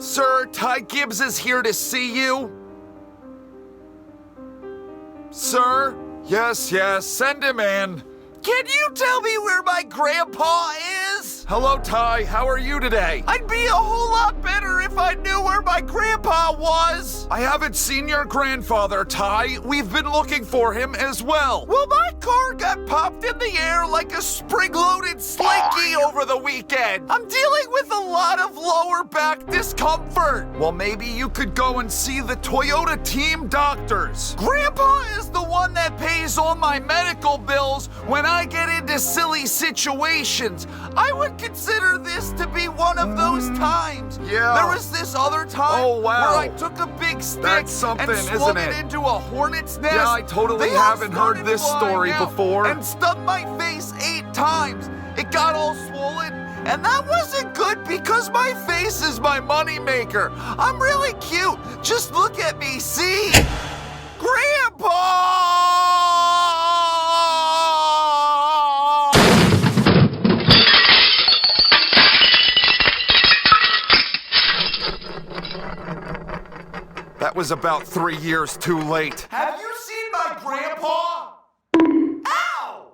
Sir, Ty Gibbs is here to see you. Sir? Yes, send him in. Can you tell me where my grandpa is? Hello, Ty. How are you today? I'd be a whole lot better if I knew where my grandpa was. I haven't seen your grandfather, Ty. We've been looking for him as well. Well, my car got popped in the air like a spring-loaded slinky over the weekend. I'm dealing with a lot of lower back discomfort. Well, maybe you could go and see the Toyota team doctors. Grandpa is the one that pays all my medical bills when I get into silly situations. I would consider this to be one of those times. Yeah. There was this other time where I took a big stick and swung it into a hornet's nest. Yeah, I totally haven't heard this story before. And stung my face 8 times. It got all swollen. And that wasn't good because my face is my moneymaker. I'm really cute. Just look at me, see? Grandpa! That was about 3 years too late. Have you seen my grandpa? Ow!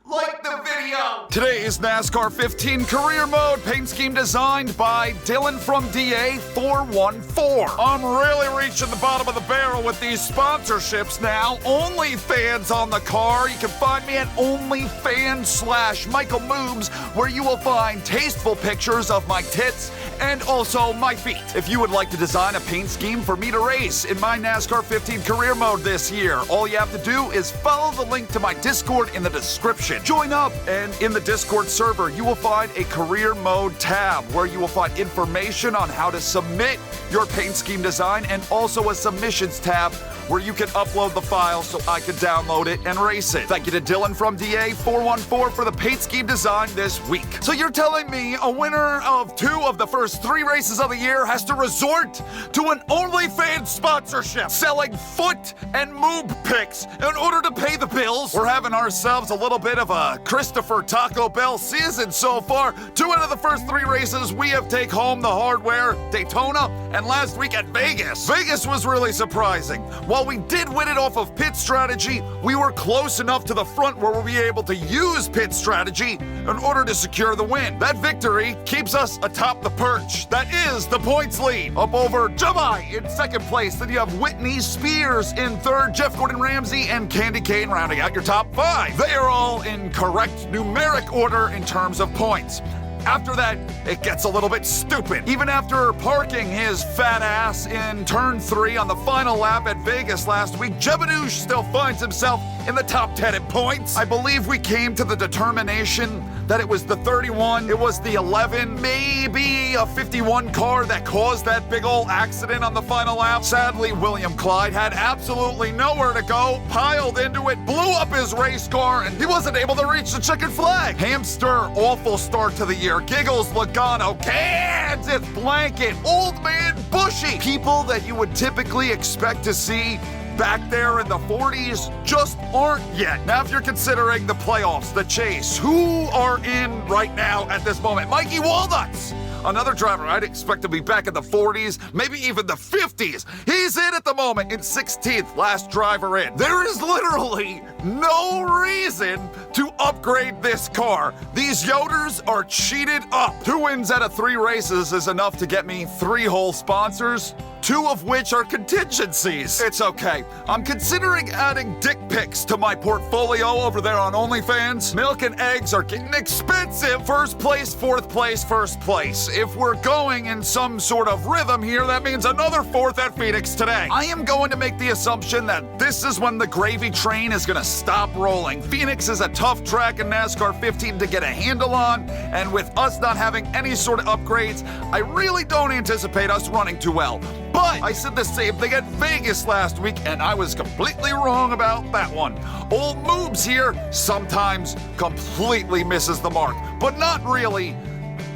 Like the video. Today is NASCAR 15 Career Mode, paint scheme designed by Dylan from DA414. I'm really reaching the bottom of the barrel with these sponsorships now. OnlyFans on the car. You can find me at OnlyFans/MichaelMrucz, where you will find tasteful pictures of my tits and also my feet. If you would like to design a paint scheme for me to race in my NASCAR 15 Career Mode this year, all you have to do is follow the link to my Discord in the description. Join up, and in the Discord server, you will find a Career Mode tab where you will find information on how to submit your paint scheme design and also a submissions tab where you can upload the file so I can download it and race it. Thank you to Dylan from DA414 for the paint scheme design this week. So you're telling me a winner of 2 of the first 3 races of the year has to resort to an OnlyFans sponsorship, selling foot and moob pics in order to pay the bills? We're having ourselves a little bit of a Christopher Taco Bell season so far. 2 out of the first 3 races we have take home the hardware, Daytona, and last week at Vegas. Vegas was really surprising. While we did win it off of pit strategy, we were close enough to the front where we'll be able to use pit strategy in order to secure the win. That victory keeps us atop the perch. That is the points lead. Up over Jamai in 2nd place. Then you have Whitney Spears in 3rd, Jeff Gordon Ramsay and Candy Cane rounding out your top 5. They are all in correct numeric order in terms of points. After that, it gets a little bit stupid. Even after parking his fat ass in turn 3 on the final lap at Vegas last week, Jebedouche still finds himself in the top 10 in points. I believe we came to the determination that it was the 31, it was the 11, maybe a 51 car that caused that big ol' accident on the final lap. Sadly, William Clyde had absolutely nowhere to go, piled into it, blew up his race car, and he wasn't able to reach the chicken flag. Hamster, awful start to the year. Giggles, Logano, Kansas, Blanket, Old Man Bushy. People that you would typically expect to see back there in the 40s just aren't yet. Now, if you're considering the playoffs, the chase, who are in right now at this moment? Mikey Walnuts, another driver I'd expect to be back in the 40s, maybe even the 50s. He's in at the moment in 16th, last driver in. There is literally no reason to upgrade this car. These Yoders are cheated up. 2 wins out of 3 races is enough to get me 3 whole sponsors, 2 of which are contingencies. It's okay. I'm considering adding dick pics to my portfolio over there on OnlyFans. Milk and eggs are getting expensive. 1st place, 4th place, 1st place. If we're going in some sort of rhythm here, that means another 4th at Phoenix today. I am going to make the assumption that this is when the gravy train is going to stop rolling. Phoenix is a tough track in NASCAR 15 to get a handle on, and with us not having any sort of upgrades, I really don't anticipate us running too well. But I said the same thing at Vegas last week, and I was completely wrong about that one. Old Moobs here sometimes completely misses the mark, but not really.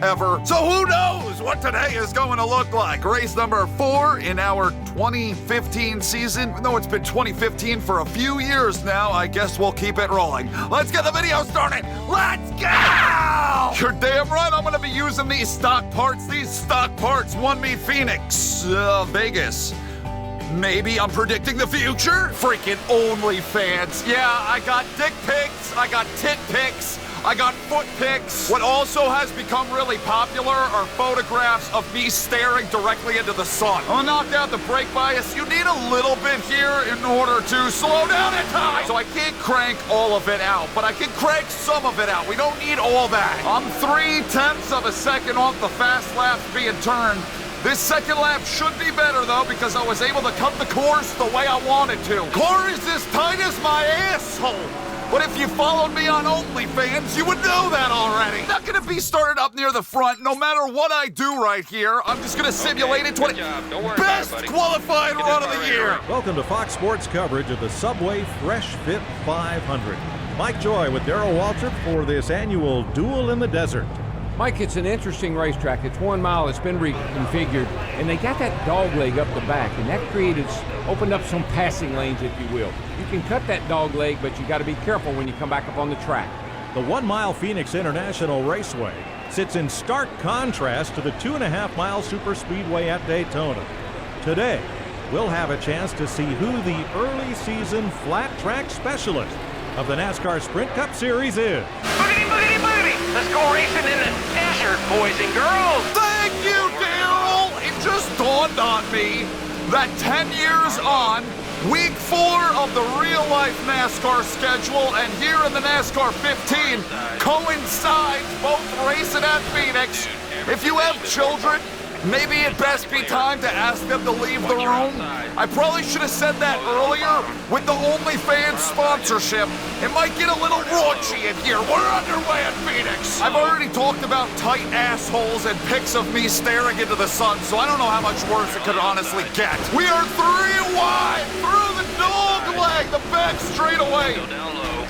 ever. So who knows what today is going to look like? Race number 4 in our 2015 season. Even though it's been 2015 for a few years now, I guess we'll keep it rolling. Let's get the video started. Let's go! You're damn right I'm going to be using these stock parts. These stock parts won me Phoenix, Vegas. Maybe I'm predicting the future? Freaking OnlyFans. Yeah, I got dick pics, I got tit pics, I got foot pics. What also has become really popular are photographs of me staring directly into the sun. I'll knock out the brake bias. You need a little bit here in order to slow down in time. So I can't crank all of it out, but I can crank some of it out. We don't need all that. I'm 3/10 of a second off the fast laps being turned. This second lap should be better, though, because I was able to cut the course the way I wanted to. Car is as tight as my asshole. But if you followed me on OnlyFans, you would know that already. Not gonna be started up near the front, no matter what I do right here. I'm just gonna simulate it. Best qualified run of the year. Welcome to Fox Sports coverage of the Subway Fresh Fit 500. Mike Joy with Darrell Waltrip for this annual Duel in the Desert. Mike, it's an interesting racetrack. It's 1 mile. It's been reconfigured, and they got that dog leg up the back, and that opened up some passing lanes, if you will. You can cut that dog leg, but you got to be careful when you come back up on the track. The 1 mile Phoenix International Raceway sits in stark contrast to the 2.5-mile superspeedway at Daytona. Today, we'll have a chance to see who the early season flat track specialist of the NASCAR Sprint Cup Series is. Boogity, boogity, boogity! Let's go racing in the desert, boys and girls! Thank you, Darrell! It just dawned on me that 10 years on, week 4 of the real-life NASCAR schedule, and here in the NASCAR 15 coincides both racing at Phoenix. If you have children, maybe it best be time to ask them to leave the room. I probably should have said that earlier. With the OnlyFans sponsorship, it might get a little raunchy in here. We're underway at Phoenix. I've already talked about tight assholes and pics of me staring into the sun, so I don't know how much worse it could honestly get. We are 3 wide through the dog leg, the back straightaway,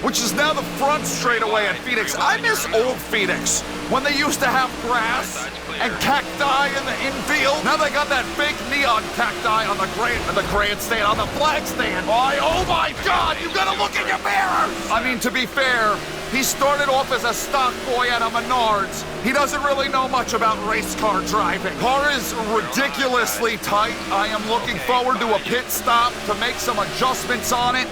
which is now the front straightaway at Phoenix. I miss old Phoenix, when they used to have grass and cacti in the infield. Now they got that fake neon cacti on the grandstand, on the flag stand. Oh my God, you gotta look in your mirrors! I mean, to be fair, he started off as a stock boy at a Menards. He doesn't really know much about race car driving. Car is ridiculously tight. I am looking forward to a pit stop to make some adjustments on it.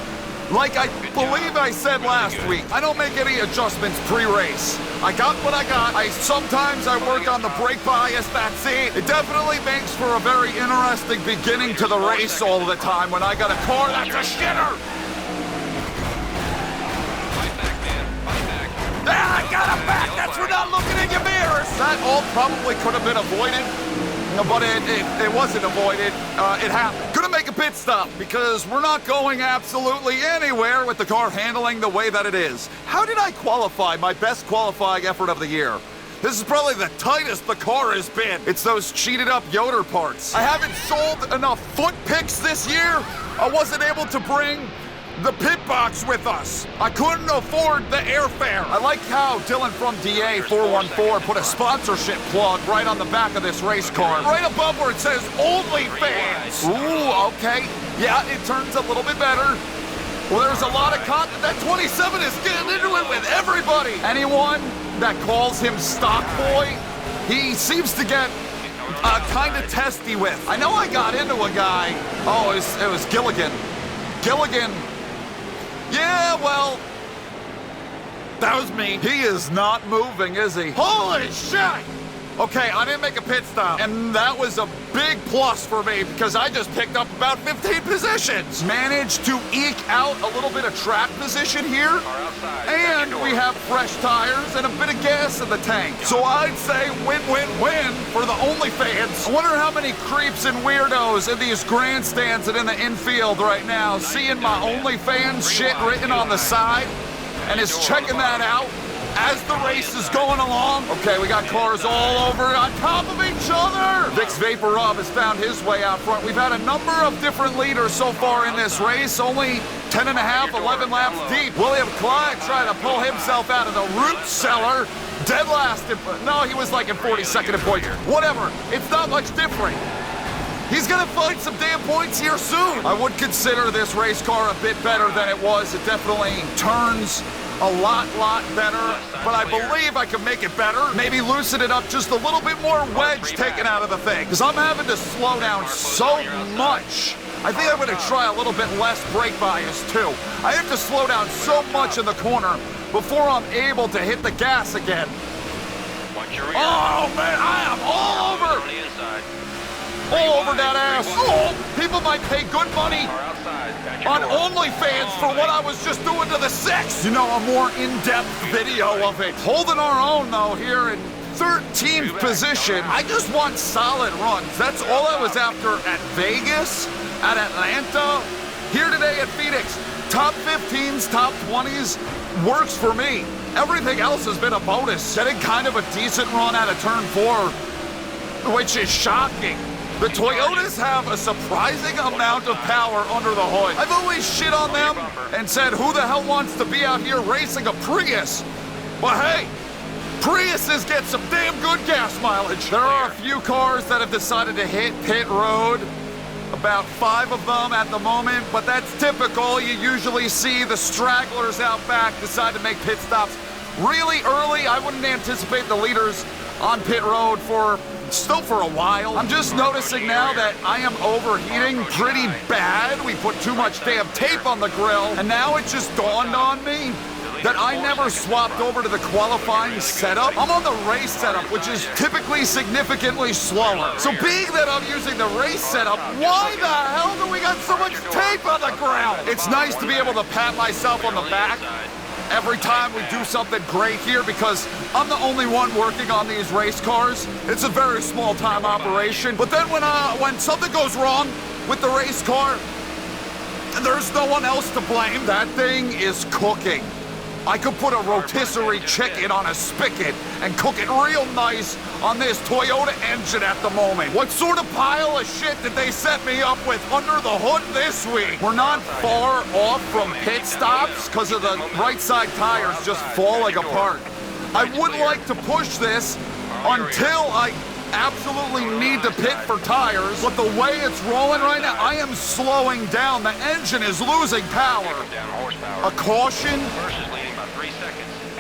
Like I believe I said last week, I don't make any adjustments pre-race. I got what I got. Sometimes I work on the brake bias, that's it. It definitely makes for a very interesting beginning to the race all the time when I got a car that's a shitter. I got him back! That's for not looking in your mirrors! That all probably could have been avoided, but it wasn't avoided. It happened. Gonna make a pit stop because we're not going absolutely anywhere with the car handling the way that it is. How did I qualify my best qualifying effort of the year? This is probably the tightest the car has been. It's those cheated up Yoder parts. I haven't sold enough foot picks this year. I wasn't able to bring the pit box with us. I couldn't afford the airfare. I like how Dylan from DA414 put a sponsorship plug right on the back of this race car. Right above where it says OnlyFans. Ooh, okay. Yeah, it turns a little bit better. Well, there's a lot of content. That 27 is getting into it with everybody. Anyone that calls him Stock Boy, he seems to get kind of testy with. I know I got into a guy. Oh, it was Gilligan. Gilligan. Yeah, well, that was me. He is not moving, is he? Holy shit! Okay, I didn't make a pit stop, and that was a big plus for me because I just picked up about 15 positions. Managed to eke out a little bit of track position here, and we have fresh tires and a bit of gas in the tank. So I'd say win-win-win for the OnlyFans. I wonder how many creeps and weirdos in these grandstands and in the infield right now seeing my OnlyFans shit written on the side and is checking that out as the race is going along. Okay, we got cars all over on top of each other. Vic's Vapor Rub has found his way out front. We've had a number of different leaders so far in this race, only 10 and a half, 11 laps deep. William Clyde trying to pull himself out of the root cellar. dead last. No, he was like in 42nd in points. Whatever. It's not much different. He's gonna find some damn points here soon. I would consider this race car a bit better than it was. It definitely turns a lot better, but I believe I can make it better. Maybe loosen it up just a little bit more, wedge taken out of the thing. Because I'm having to slow down so much. I think I'm gonna try a little bit less brake bias too. I have to slow down so much in the corner before I'm able to hit the gas again. Oh man, I am all over that ass. Oh, people might pay good money on OnlyFans for what I was just doing to the 6. You know, a more in-depth video of it. Holding our own though here in 13th position. I just want solid runs. That's all I was after at Vegas, at Atlanta, here today at Phoenix. Top 15s, top 20s works for me. Everything else has been a bonus. Getting kind of a decent run out of turn 4, which is shocking. The Toyotas have a surprising amount of power under the hood. I've always shit on them and said, who the hell wants to be out here racing a Prius? But hey, Priuses get some damn good gas mileage. There are a few cars that have decided to hit pit road. About 5 of them at the moment, but that's typical. You usually see the stragglers out back decide to make pit stops really early. I wouldn't anticipate the leaders on pit road for a while. I'm just noticing now that I am overheating pretty bad. We put too much damn tape on the grill, and now it just dawned on me that I never swapped over to the qualifying setup. I'm on the race setup, which is typically significantly slower. So being that I'm using the race setup, why the hell do we got so much tape on the ground? It's nice to be able to pat myself on the back every time we do something great here because I'm the only one working on these race cars. It's a very small time operation. But then when something goes wrong with the race car, there's no one else to blame. That thing is cooking. I could put a rotisserie chicken on a spigot and cook it real nice on this Toyota engine at the moment. What sort of pile of shit did they set me up with under the hood this week? We're not far off from pit stops because of the right side tires just falling apart. I would like to push this until I absolutely need to pit for tires, but the way it's rolling right now, I am slowing down. The engine is losing power. A caution?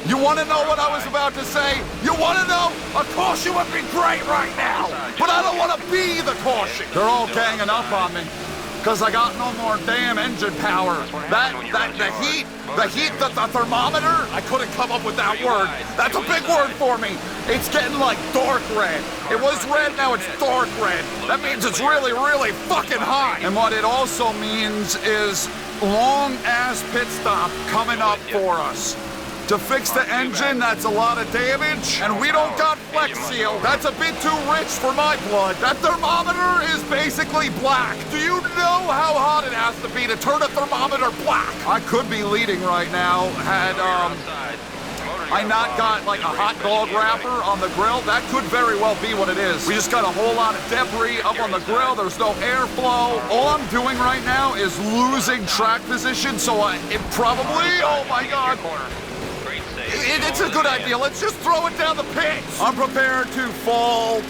You want to know what I was about to say? You want to know? A caution would be great right now, but I don't want to be the caution. They're all ganging up on me because I got no more damn engine power. The heat, the thermometer, I couldn't come up with that word. That's a big word for me. It's getting like dark red. It was red, now it's dark red. That means it's really, really fucking high. And what it also means is long-ass pit stop coming up for us. To fix the engine, that's a lot of damage, and we don't got Flex Seal. That's a bit too rich for my blood. That thermometer is basically black. Do you know how hot it has to be to turn a thermometer black? I could be leading right now had I not got like a hot dog wrapper on the grill. That could very well be what it is. We just got a whole lot of debris up on the grill. There's no airflow. All I'm doing right now is losing track position, so it probably, oh my God. It's a good idea. Let's just throw it down the pits. I'm prepared to fall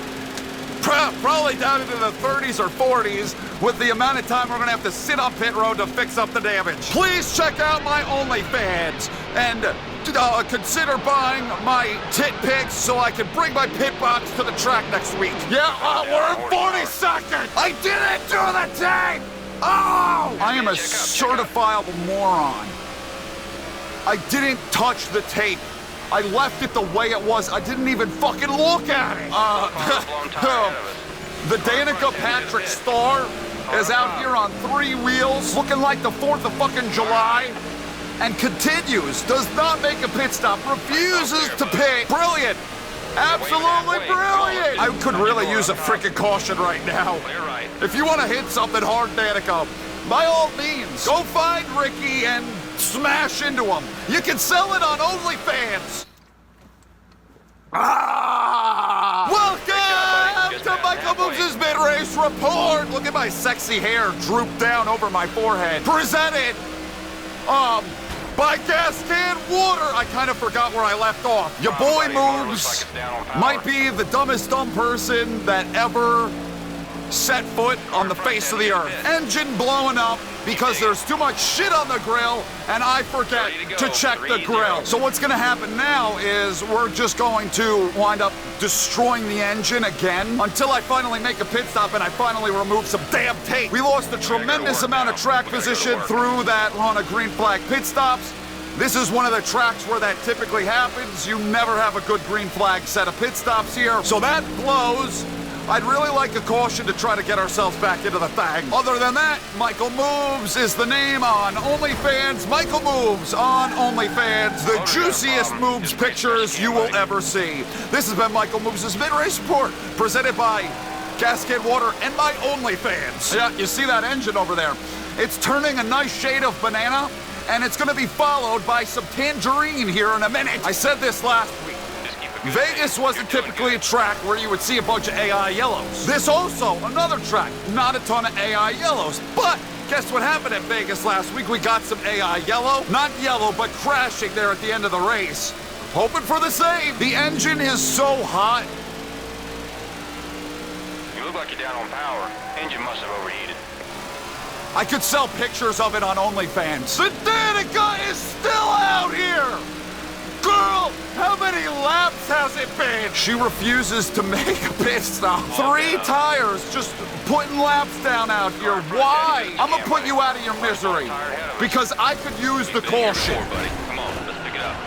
probably down into the 30s or 40s with the amount of time we're going to have to sit on pit road to fix up the damage. Please check out my OnlyFans and consider buying my tit pics so I can bring my pit box to the track next week. Yeah, we're in 42nd. I didn't do the thing. Oh! I am a certifiable moron. I didn't touch the tape. I left it the way it was. I didn't even fucking look at it. The Danica Patrick Star is out here on 3 wheels, looking like the 4th of fucking July, and continues, does not make a pit stop, refuses to pit. Brilliant. Absolutely brilliant. I could really use a freaking caution right now. If you want to hit something hard, Danica, by all means, go find Ricky and smash into him. You can sell it on OnlyFans. Welcome to Michael Mrucz's mid-race report. Look at my sexy hair droop down over my forehead. Presented by gas can water. I kind of forgot where I left off. Your boy Mrucz might be the dumbest dumb person that ever set foot on the face of the earth. Engine blowing up because there's too much shit on the grill and I forget to check the grill. So what's gonna happen now is we're just going to wind up destroying the engine again until I finally make a pit stop and I finally remove some damn tape. We lost a tremendous amount of track position through that run of green flag pit stops. This is one of the tracks where that typically happens. You never have a good green flag set of pit stops here. So that blows. I'd really like a caution to try to get ourselves back into the thing. Other than that, Michael Mrucz is the name on OnlyFans. Michael Mrucz on OnlyFans. The juiciest Mrucz pictures you will ever see. This has been Michael Mrucz's Mid-Race Report, presented by Gasket Water and my OnlyFans. Yeah, you see that engine over there? It's turning a nice shade of banana, and it's gonna be followed by some tangerine here in a minute. I said this last week. Vegas wasn't typically a track where you would see a bunch of AI yellows. This also, another track, not a ton of AI yellows. But guess what happened at Vegas last week? We got some AI yellow. Not yellow, but crashing there at the end of the race. Hoping for the same. The engine is so hot. You look like you're down on power. Engine must have overheated. I could sell pictures of it on OnlyFans. The Danica is still out here! Girl, how many laps has it been? She refuses to make a pit stop. 3 tires, just putting laps down out here. Why? I'm gonna put you out of your misery. Because I could use the caution. Come on, let's pick it up.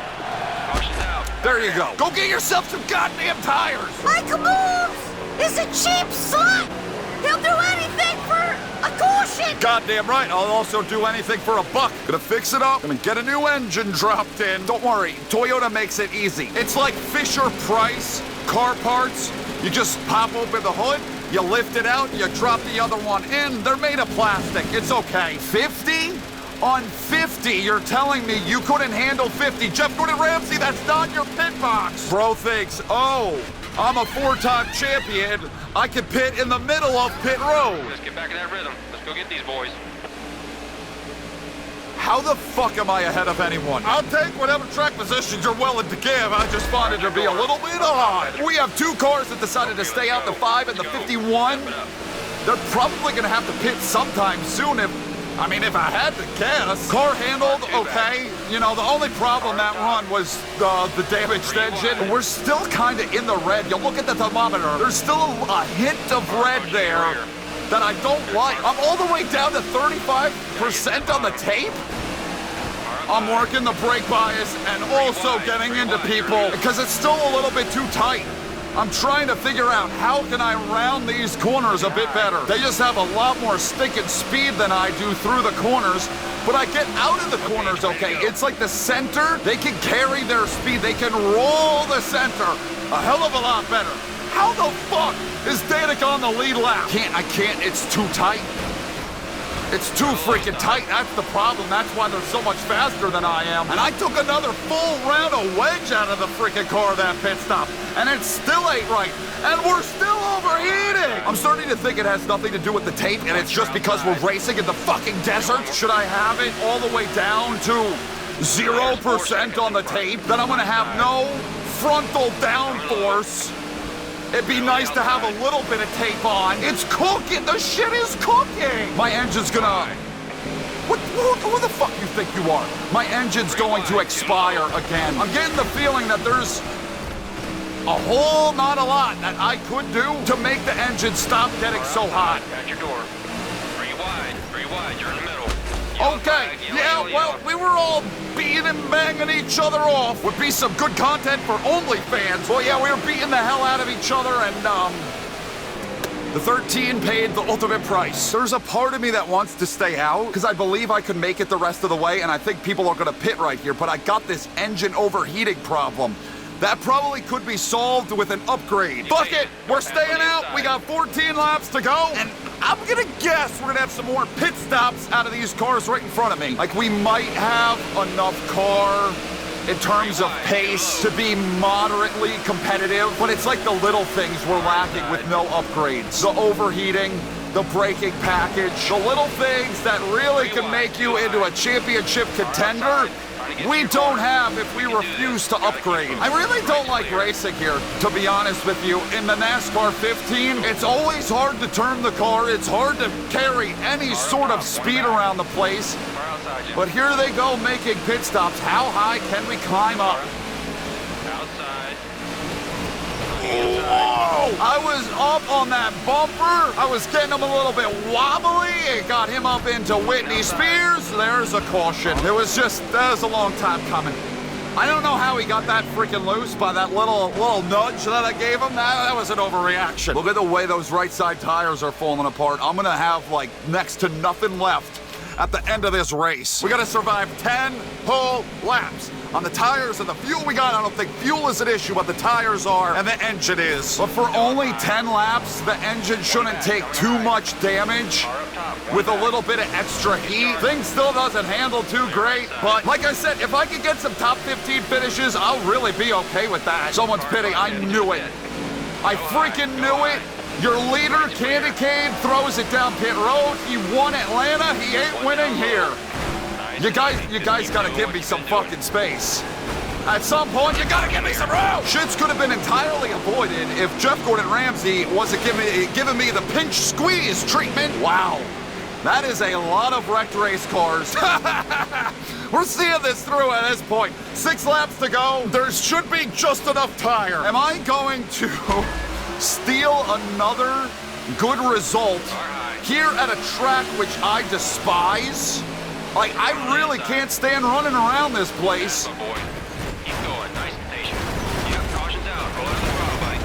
Caution's out. There you go. Go get yourself some goddamn tires. Michael Mrucz is a cheap slut. He'll do anything for a caution. Goddamn right, I'll also do anything for a buck. Gonna fix it up, gonna get a new engine dropped in. Don't worry, Toyota makes it easy. It's like Fisher-Price car parts. You just pop open the hood, you lift it out, you drop the other one in. They're made of plastic, it's okay. 50? On 50, you're telling me you couldn't handle 50. Jeff Gordon Ramsay, that's not your pit box. Bro thinks, oh, I'm a 4-time champion. I can pit in the middle of pit road. Let's get back in that rhythm. Let's go get these boys. How the fuck am I ahead of anyone? I'll take whatever track positions you're willing to give. I just find it to be a little bit odd. We have 2 cars that decided to stay out, the 5 and the 51. They're probably gonna have to pit sometime soon if I had to guess. Car handled okay. You know, the only problem that run was the damaged engine. We're still kind of in the red. You look at the thermometer, there's still a hint of red there that I don't like. I'm all the way down to 35% on the tape. I'm working the brake bias and also getting into people because it's still a little bit too tight. I'm trying to figure out how can I round these corners a bit better. They just have a lot more stinking speed than I do through the corners, but I get out of the corners okay. It's like the center, they can carry their speed. They can roll the center a hell of a lot better. How the fuck is Danica on the lead lap? I can't, it's too tight. It's too freaking tight, that's the problem. That's why they're so much faster than I am. And I took another full round of wedge out of the freaking car that pit stop, and it still ain't right. And we're still overheating! I'm starting to think it has nothing to do with the tape, and it's just because we're racing in the fucking desert. Should I have it all the way down to 0% on the tape? Then I'm gonna have no frontal downforce. It'd be nice to have a little bit of tape on. It's cooking, the shit is cooking! My engine's gonna... Who the fuck you think you are? My engine's going to expire again. I'm getting the feeling that there's a whole not a lot that I could do to make the engine stop getting so hot. At your door. 3 wide, you're in the middle. Okay, yeah, well, we were all beating and banging each other off. Would be some good content for OnlyFans. Well, yeah, we were beating the hell out of each other, and, the 13 paid the ultimate price. There's a part of me that wants to stay out, because I believe I could make it the rest of the way, and I think people are gonna pit right here, but I got this engine overheating problem. That probably could be solved with an upgrade. Fuck it, we're staying out. We got 14 laps to go, and I'm gonna guess we're gonna have some more pit stops out of these cars right in front of me. Like, we might have enough car in terms of pace to be moderately competitive, but it's like the little things we're lacking with no upgrades. The overheating, the braking package, the little things that really can make you into a championship contender. we don't have if we refuse to upgrade. I really don't like racing here, to be honest with you. In the NASCAR 15, it's always hard to turn the car. It's hard to carry any sort of speed around the place. But here they go making pit stops. How high can we climb up? Whoa! I was up on that bumper. I was getting him a little bit wobbly. It got him up into Whitney Spears. There's a caution. That was a long time coming. I don't know how he got that freaking loose by that little nudge that I gave him. That was an overreaction. Look at the way those right side tires are falling apart. I'm gonna have like next to nothing left at the end of this race. We gotta survive 10 whole laps. On the tires and the fuel we got, I don't think fuel is an issue, but the tires are, and the engine is. But for only 10 laps, the engine shouldn't take too much damage with a little bit of extra heat. Thing still doesn't handle too great, but like I said, if I could get some top 15 finishes, I'll really be okay with that. Someone's pitting, I knew it. I freaking knew it. Your leader, Candy Cane, throws it down pit road. He won Atlanta, he ain't winning here. You guys gotta give me some fucking space. At some point, you gotta give me some room. Shits could have been entirely avoided if Jeff Gordon Ramsay wasn't giving me the pinch squeeze treatment. Wow, that is a lot of wrecked race cars. We're seeing this through at this point. 6 laps to go. There should be just enough tire. Am I going to steal another good result here at a track which I despise? Like, I really can't stand running around this place. Keep going, nice and patient. Yeah, caution's out. Roll out of the throttle, buddy.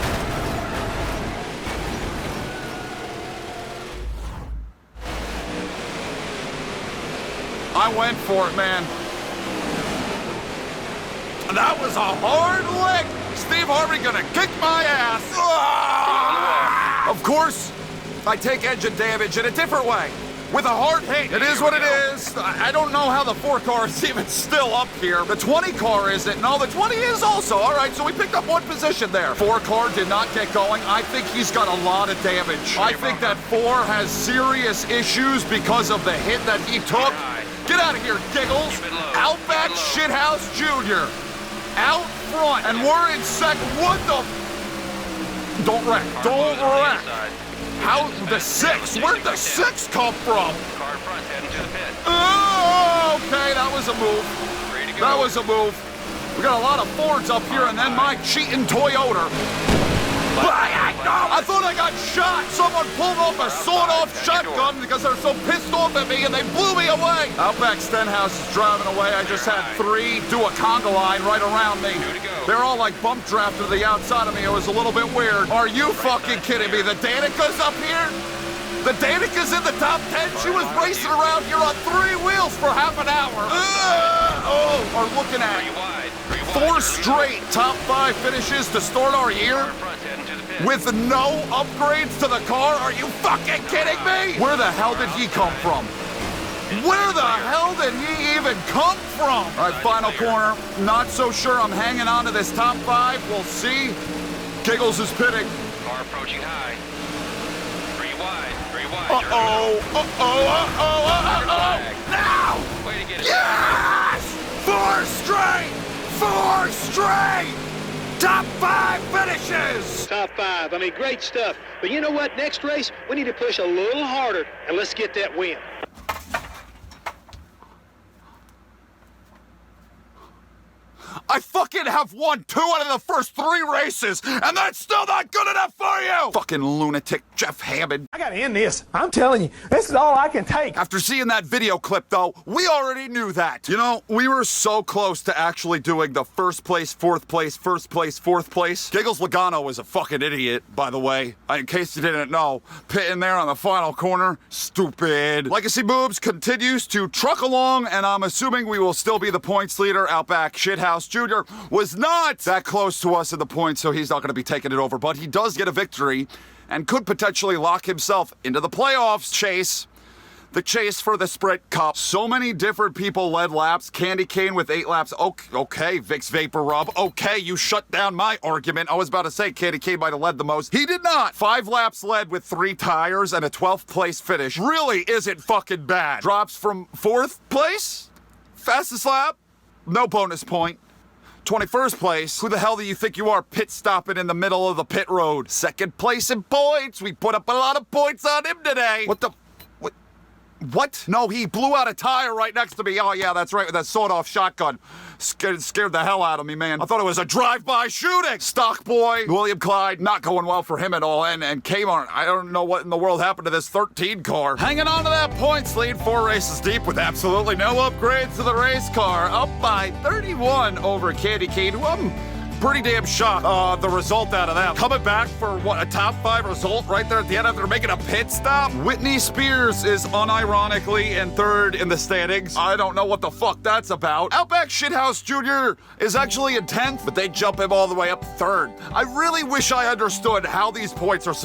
I went for it, man. That was a hard lick. Steve Harvey gonna kick my ass. Ah! Of course, I take engine damage in a different way. With a hard hit. It is what it is. I don't know how the 4 car is even still up here. The 20 car isn't. No, the 20 is also. All right, so we picked up 1 position there. 4 car did not get going. I think he's got a lot of damage. I think that 4 has serious issues because of the hit that he took. Get out of here, Giggles. Outback Shithouse Jr. Out front. And we're in second. What the? Don't wreck. Don't wreck. How the 6? Where'd the 6 come from? Car front heading to the pit. Oh, okay, that was a move. Ready to go. That was a move. We got a lot of Fords up here, and then my cheating Toyota. I thought I got shot. Someone pulled off a sawed-off shotgun because they're so pissed off at me, and they blew me away. Outback Stenhouse is driving away. I just had 3 do a conga line right around me. They're all like bump drafted to the outside of me. It was a little bit weird. Are you fucking kidding me? The Danica's up here? The Danica's in the top 10. She was racing around here on 3 wheels for half an hour. We're looking at 4 straight top 5 finishes to start our year with no upgrades to the car. Are you fucking kidding me? Where the hell did he come from? Where the hell did he even come from? All right, final corner. Not so sure I'm hanging on to this top 5. We'll see. Giggles is pitting. Car approaching high. 3 wide. 3 wide. Now! Way to get it. Yes! 4 straight! 4 straight! Top 5 finishes! Top 5. I mean, great stuff. But you know what? Next race, we need to push a little harder, and let's get that win. I fucking have won 2 out of the first 3 races, and that's still not good enough for you! Fucking lunatic Jeff Hammond. I gotta end this. I'm telling you, this is all I can take. After seeing that video clip, though, we already knew that. You know, we were so close to actually doing the 1st place, 4th place, 1st place, 4th place. Giggles Logano is a fucking idiot, by the way. In case you didn't know. Pitting there on the final corner. Stupid. Legacy Boobs continues to truck along, and I'm assuming we will still be the points leader. Outback Shithouse Jr. was not that close to us in the points, so he's not going to be taking it over, but he does get a victory and could potentially lock himself into the playoffs chase. The chase for the Sprint Cup. So many different people led laps. Candy Cane with 8 laps. Okay, Vicks Vapor Rub. Okay, you shut down my argument. I was about to say Candy Cane might have led the most. He did not. 5 laps led with 3 tires and a 12th place finish. Really isn't fucking bad. Drops from 4th place? Fastest lap? no bonus point. 21st place, who the hell do you think you are pit stopping in the middle of the pit road? Second place in points. We put up a lot of points on him today. What? No, he blew out a tire right next to me. Oh, yeah, that's right, with that sawed-off shotgun. Scared the hell out of me, man. I thought it was a drive-by shooting. Stock boy, William Clyde, not going well for him at all. And Kmart, I don't know what in the world happened to this 13 car. Hanging on to that points lead 4 races deep with absolutely no upgrades to the race car. Up by 31 over Candy Cane, who I'm pretty damn shocked the result out of that. Coming back for what, a top 5 result right there at the end after making a pit stop? Whitney Spears is unironically in 3rd in the standings. I don't know what the fuck that's about. Outback Shithouse Jr. is actually in 10th, but they jump him all the way up 3rd. I really wish I understood how these points are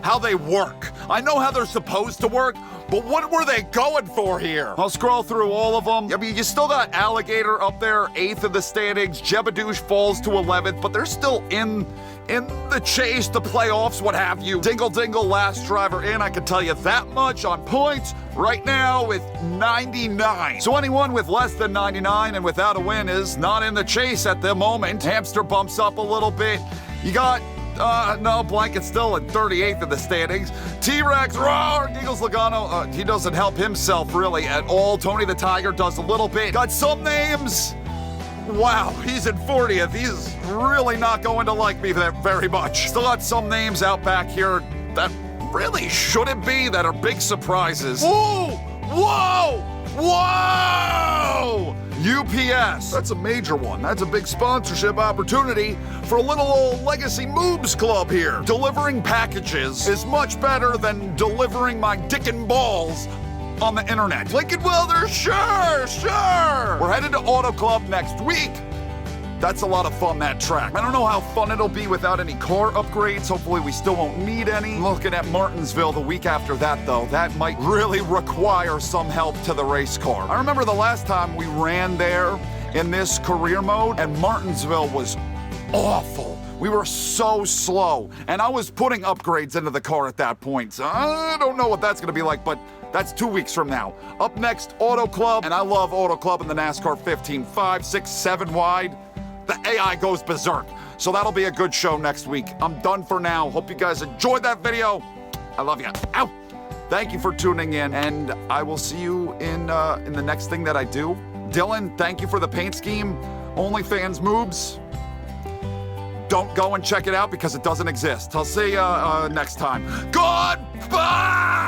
how they work. I know how they're supposed to work, but what were they going for here? I'll scroll through all of them. I mean, you still got Alligator up there, 8th in the standings. Jebadouche falls to 11th, but they're still in the chase, the playoffs, what have you. Dingle Dingle, last driver in, I can tell you that much on points right now with 99. So anyone with less than 99 and without a win is not in the chase at the moment. Hamster bumps up a little bit. You got no, Blanket's still at 38th in the standings. T-Rex, roar! Giggles Logano, he doesn't help himself really at all. Tony the Tiger does a little bit. Got some names. Wow, he's in 40th. He's really not going to like me very much. Still got some names out back here that really shouldn't be, that are big surprises. Whoa! Whoa! Whoa! UPS, that's a major one. That's a big sponsorship opportunity for a little old legacy Mrucz club here. Delivering packages is much better than delivering my dick and balls on the internet. Lincoln Welder, sure. We're headed to Auto Club next week. That's a lot of fun, that track. I don't know how fun it'll be without any car upgrades. Hopefully we still won't need any. Looking at Martinsville the week after that, though. That might really require some help to the race car. I remember the last time we ran there in this career mode, and Martinsville was awful. We were so slow, and I was putting upgrades into the car at that point. So I don't know what that's gonna be like, but that's 2 weeks from now. Up next, Auto Club, and I love Auto Club in the NASCAR 15, 5, 6, 7 wide. The AI goes berserk. So that'll be a good show next week. I'm done for now. Hope you guys enjoyed that video. I love you. Ow! Thank you for tuning in, and I will see you in the next thing that I do. Dylan, thank you for the paint scheme. OnlyFans Mrucz. Don't go and check it out because it doesn't exist. I'll see you next time. Goodbye!